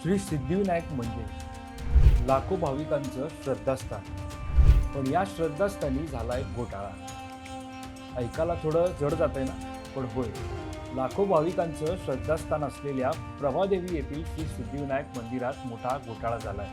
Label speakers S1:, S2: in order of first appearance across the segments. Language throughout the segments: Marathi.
S1: श्री सिद्धिविनायक मंदिर लाखो भाविकांचं श्रद्धास्थान. पण या श्रद्धास्थानी झालाय घोटाळा. ऐकायला थोडं जड जातंय ना, पण होय, लाखो भाविकांचं श्रद्धास्थान असलेल्या प्रभादेवी येथील श्री सिद्धिविनायक मंदिरात मोठा घोटाळा झालाय.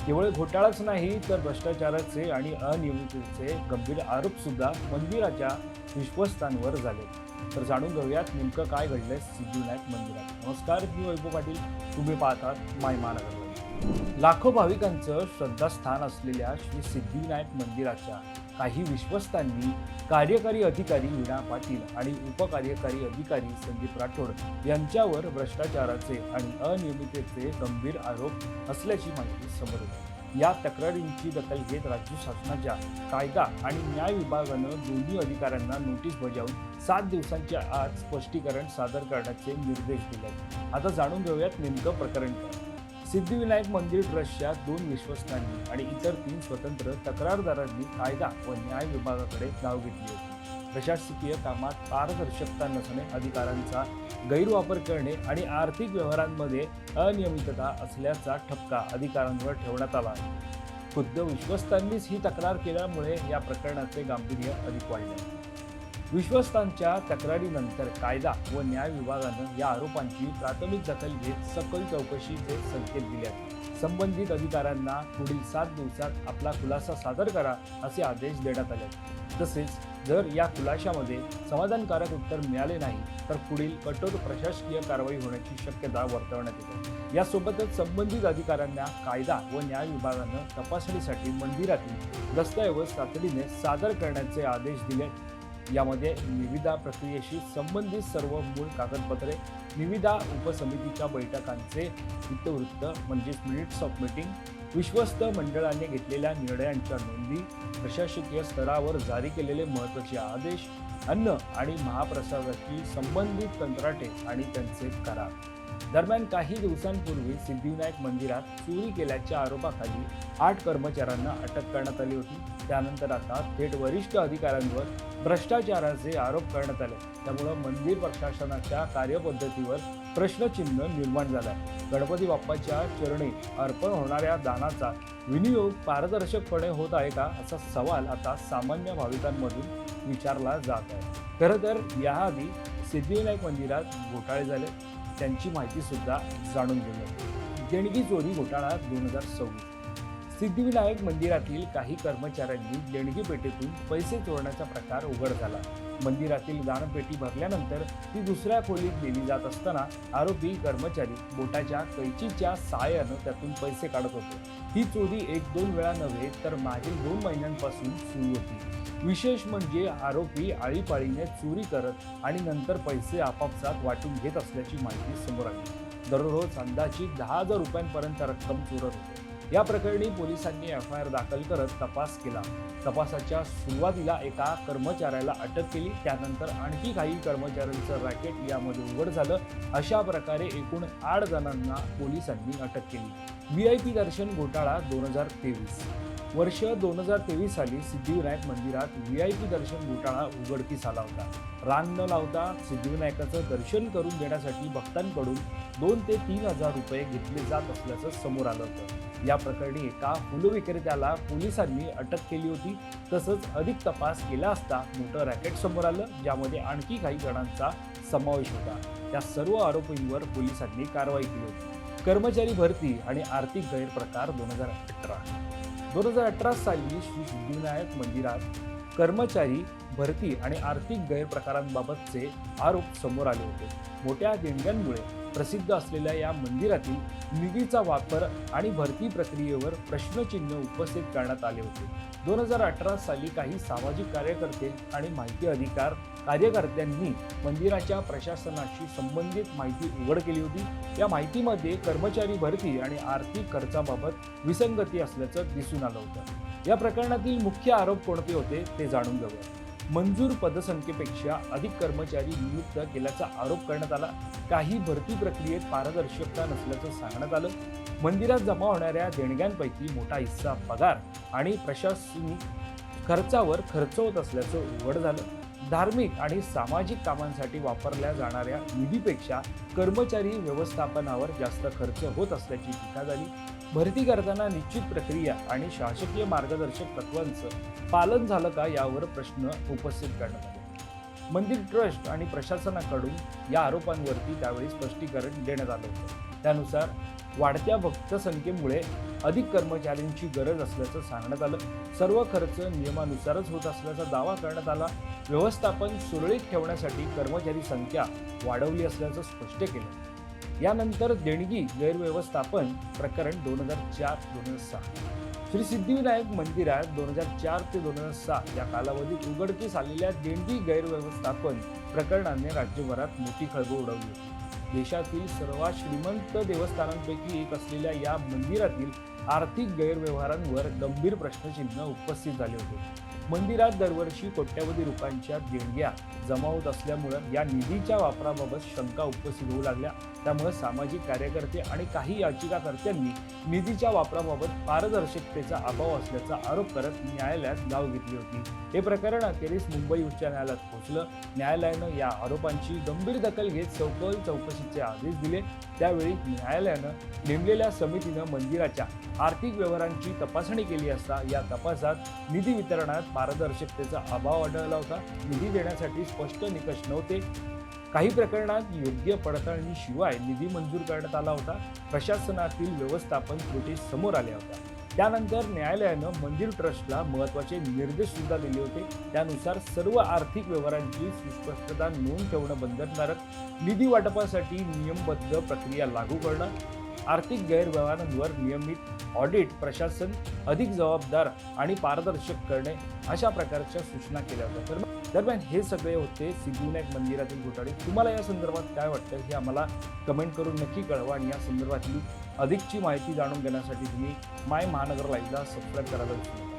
S1: केवळ घोटाळाच नाही तर भ्रष्टाचाराचे आणि अनियमिततेचे गंभीर आरोप सुद्धा मंदिराच्या विश्वस्तांवर झाले. तर जाणून घेऊयात नेमकं काय घडलंय सिद्धिविनायक मंदिरात. नमस्कार, मी वैभव पाटील, तुम्ही पाहतात माय महानगर. लाखो भाविकांचं श्रद्धास्थान असलेल्या श्री सिद्धिविनायक मंदिराच्या काही विश्वस्तांनी कार्यकारी अधिकारी वीणा पाटील आणि उपकार्यकारी अधिकारी संदीप राठोड यांच्यावर भ्रष्टाचाराचे आणि अनियमिततेचे गंभीर आरोप असल्याची माहिती समोर येते. या तक्रारींची दखल घेत राज्य शासनाच्या कायदा आणि न्याय विभागानं दोन्ही अधिकाऱ्यांना नोटीस बजावून 7 दिवसांच्या आत स्पष्टीकरण सादर करण्याचे निर्देश दिले. आता जाणून घेऊयात नेमकं प्रकरण काय. सिद्धिविनायक मंदिर ट्रस्टच्या 2 विश्वस्तांनी आणि इतर 3 स्वतंत्र तक्रारदारांनी कायदा व न्याय विभागाकडे धाव घेतली होती. प्रशासकीय कामात पारदर्शकता नसणे, अधिकारांचा गैरवापर करणे आणि आर्थिक व्यवहारांमध्ये अनियमितता असल्याचा ठपका अधिकाऱ्यांवर ठेवण्यात आला. खुद्द विश्वस्तांनीच ही तक्रार केल्यामुळे या प्रकरणाचे गांभीर्य अधिक वाढले. विश्वस्तांच्या तक्रारीनंतर कायदा व न्याय विभागानं या आरोपांची प्राथमिक दखल घेत सखोल चौकशीचे संकेत दिले. संबंधित अधिकाऱ्यांना पुढील 7 दिवसात आपला खुलासा सादर करा असे आदेश देण्यात आले. तसेच जर या खुलाशामध्ये समाधानकारक उत्तर मिळाले नाही तर पुढील कठोर प्रशासकीय कारवाई होण्याची शक्यता वर्तवण्यात येते. यासोबतच संबंधित अधिकाऱ्यांना कायदा व न्याय विभागानं तपासणीसाठी मंदिरातील दस्तऐवज तातडीने सादर करण्याचे आदेश दिले. यामध्ये निविदा प्रक्रियेशी संबंधित सर्व मूळ कागदपत्रे, निविदा उपसमितीच्या बैठकांचे वृत्तवृत्त म्हणजेच मिनिट्स ऑफ मीटिंग, विश्वस्त मंडळाने घेतलेल्या निर्णयांच्या नोंदी, प्रशासकीय स्तरावर जारी केलेले महत्त्वाचे आदेश, अन्न आणि महाप्रसादाची संबंधित कंत्राटे आणि त्यांचे करार. दरम्यान काही दिवसांपूर्वी सिद्धिविनायक मंदिरात चोरी केल्याच्या आरोपाखाली 8 कर्मचाऱ्यांना अटक करण्यात आली होती. त्यानंतर आता थेट वरिष्ठ अधिकाऱ्यांवर भ्रष्टाचाराचे आरोप करण्यात आले. त्यामुळे मंदिर प्रशासनाच्या कार्यपद्धतीवर प्रश्नचिन्ह निर्माण झाला आहे. गणपती बाप्पाच्या चरणी अर्पण होणाऱ्या दानाचा विनियोग पारदर्शकपणे होत आहे का, असा सवाल आता सामान्य भाविकांमधून विचारला जात आहे. खरं तर याआधी सिद्धिविनायक मंदिरात घोटाळे झाले, त्यांची माहिती सुद्धा जाणून घेऊया. देणगी चोरी घोटाळा 2024. सिद्धिविनायक मंदिरातील काही कर्मचाऱ्यांनी देणगी पेटीतून पैसे चोरण्याचा प्रकार उघड झाला. मंदिरातील दानपेटी भरल्यानंतर ती दुसऱ्या खोलीत नेली जात असताना आरोपी कर्मचारी बोटाच्या कैचीच्या सहाय्यानं त्यातून पैसे काढत होते. ही चोरी 1-2 वेळा नव्हे तर मागील 2 महिन्यांपासून सुरू होती. विशेष म्हणजे आरोपी आळीपाळीने चोरी करत आणि नंतर पैसे आपापसात वाटून घेत असल्याची माहिती समोर आली. दररोज अंदाजित 10,000 रुपयांपर्यंत रक्कम चोरत होते. या प्रकरणी पोलिसांनी FIR दाखल करत तपास केला. तपासाच्या सुरुवातीला एका कर्मचाऱ्याला अटक केली. त्यानंतर आणखी काही कर्मचाऱ्यांचं रॅकेट यामध्ये उघड झालं. अशा प्रकारे एकूण 8 जणांना पोलिसांनी अटक केली. VIP दर्शन घोटाळा 2023. वर्ष 2023 साली सिद्धिविनायक मंदिरात VIP दर्शन घोटाळा उघडकीस आला होता. रांग न लावता सिद्धिविनायकाचं दर्शन करून देण्यासाठी भक्तांकडून 2,000 ते 3,000 रुपये घेतले जात असल्याचं समोर आलं होतं. या प्रकरणी एका फुल विक्रेत्याला पोलिसांनी अटक केली होती. तसंच अधिक तपास केला असता मोठं रॅकेट समोर आलं, ज्यामध्ये आणखी काही जणांचा समावेश होता. त्या सर्व आरोपींवर पोलिसांनी कारवाई केली होती. कर्मचारी भरती आणि आर्थिक गैरप्रकार 2018 साली श्री सिद्धिविनायक मंदिरात कर्मचारी भरती आणि आर्थिक गैरप्रकारांबाबतचे आरोप समोर आले होते. मोठ्या देणग्यांमुळे प्रसिद्ध असलेल्या या मंदिरातील निधीचा वापर आणि भरती प्रक्रियेवर प्रश्नचिन्ह उपस्थित करण्यात आले होते. 2018 साली काही सामाजिक कार्यकर्ते आणि माहिती अधिकार कार्यकर्त्यांनी मंदिराच्या प्रशासनाशी संबंधित माहिती उघड केली होती. या माहितीमध्ये कर्मचारी भरती आणि आर्थिक खर्चाबाबत विसंगती असल्याचं दिसून आलं होतं. या प्रकरणातील मुख्य आरोप कोणते होते ते जाणून घेऊया. मंजूर पदसंख्येपेक्षा अधिक कर्मचारी नियुक्त केल्याचा आरोप करण्यात आला. काही भरती प्रक्रियेत पारदर्शकता नसल्याचं सांगण्यात आलं. मंदिरात जमा होणाऱ्या देणग्यांपैकी मोठा हिस्सा पगार आणि प्रशासनिक खर्चावर खर्च होत असल्याचं उघड झालं. धार्मिक आणि सामाजिक कामांसाठी वापरल्या जाणाऱ्या निधीपेक्षा कर्मचारी व्यवस्थापनावर जास्त खर्च होत असल्याची टीका झाली. भरती करताना निश्चित प्रक्रिया आणि शासकीय मार्गदर्शक तत्वांचं पालन झालं का यावर प्रश्न उपस्थित करण्यात आले. मंदिर ट्रस्ट आणि प्रशासनाकडून या आरोपांवरती त्यावेळी स्पष्टीकरण देण्यात आलं होतं. त्यानुसार वाढत्या भक्तसंख्येमुळे अधिक कर्मचाऱ्यांची गरज असल्याचं सांगण्यात आलं. सर्व खर्च नियमानुसारच होत असल्याचा दावा करण्यात आला. व्यवस्थापन सुरळीत ठेवण्यासाठी कर्मचारी संख्या वाढवली असल्याचं स्पष्ट केलं. यानंतर देणगी गैरव्यवस्थापन प्रकरण 2004-2006 श्री सिद्धिविनायक मंदिरात 2004 ते 2006 या कालावधीत उघडकीस आलेल्या देणगी गैरव्यवस्थापन प्रकरणाने राज्यभरात मोठी खळबळ उडवली होती. देशातील सर्वात श्रीमंत देवस्थानांपैकी एक असलेल्या या मंदिरातील आर्थिक गैरव्यवहारांवर गंभीर प्रश्नचिन्ह उपस्थित झाले होते. मंदिरात दरवर्षी कोट्यवधी रुपयांच्या देणग्या जमा होत असल्यामुळं या निधीच्या वापराबाबत शंका उपस्थित होऊ लागल्या. त्यामुळे सामाजिक कार्यकर्ते आणि काही याचिकाकर्त्यांनी निधीच्या वापराबाबत पारदर्शकतेचा अभाव असल्याचा आरोप करत न्यायालयात धाव घेतली होती. हे प्रकरण अखेरीस मुंबई उच्च न्यायालयात पोहोचलं. न्यायालयानं या आरोपांची गंभीर दखल घेत सखोल चौकशीचे आदेश दिले. त्यावेळी न्यायालयानं नेमलेल्या समितीनं मंदिराच्या आर्थिक व्यवहारांची तपासणी केली असता या तपासात निधी वितरणात पारदर्शकतेचा अभाव आढळला होता. निधी देण्यासाठी स्पष्ट निकष नव्हते. काही प्रकरणात योग्य पडताळणीशिवाय निधी मंजूर करण्यात आला होता. प्रशासनातील व्यवस्थापन त्रुटी समोर आल्या होत्या. त्यानंतर न्यायालयानं मंदिर ट्रस्टला महत्त्वाचे निर्देश सुद्धा दिले होते. त्यानुसार सर्व आर्थिक व्यवहारांची सुस्पष्टता नोंद ठेवणं बंधनकारक, निधी वाटपासाठी नियमबद्ध प्रक्रिया लागू करणं, आर्थिक गैरव्यवहारांवर नियमित ऑडिट, प्रशासन अधिक जबाबदार आणि पारदर्शक करणे अशा प्रकारच्या सूचना केल्या होत्या. दरम्यान हे सगळे होते सिद्धिविनायक मंदिरातील घोटाळे. तुम्हाला या संदर्भात काय वाटतं हे आम्हाला कमेंट करून नक्की कळवा. आणि या संदर्भातली अधिकची माहिती जाणून घेण्यासाठी तुम्ही माय महानगर लाईव्हला सबस्क्राईब करायला विसरू नका.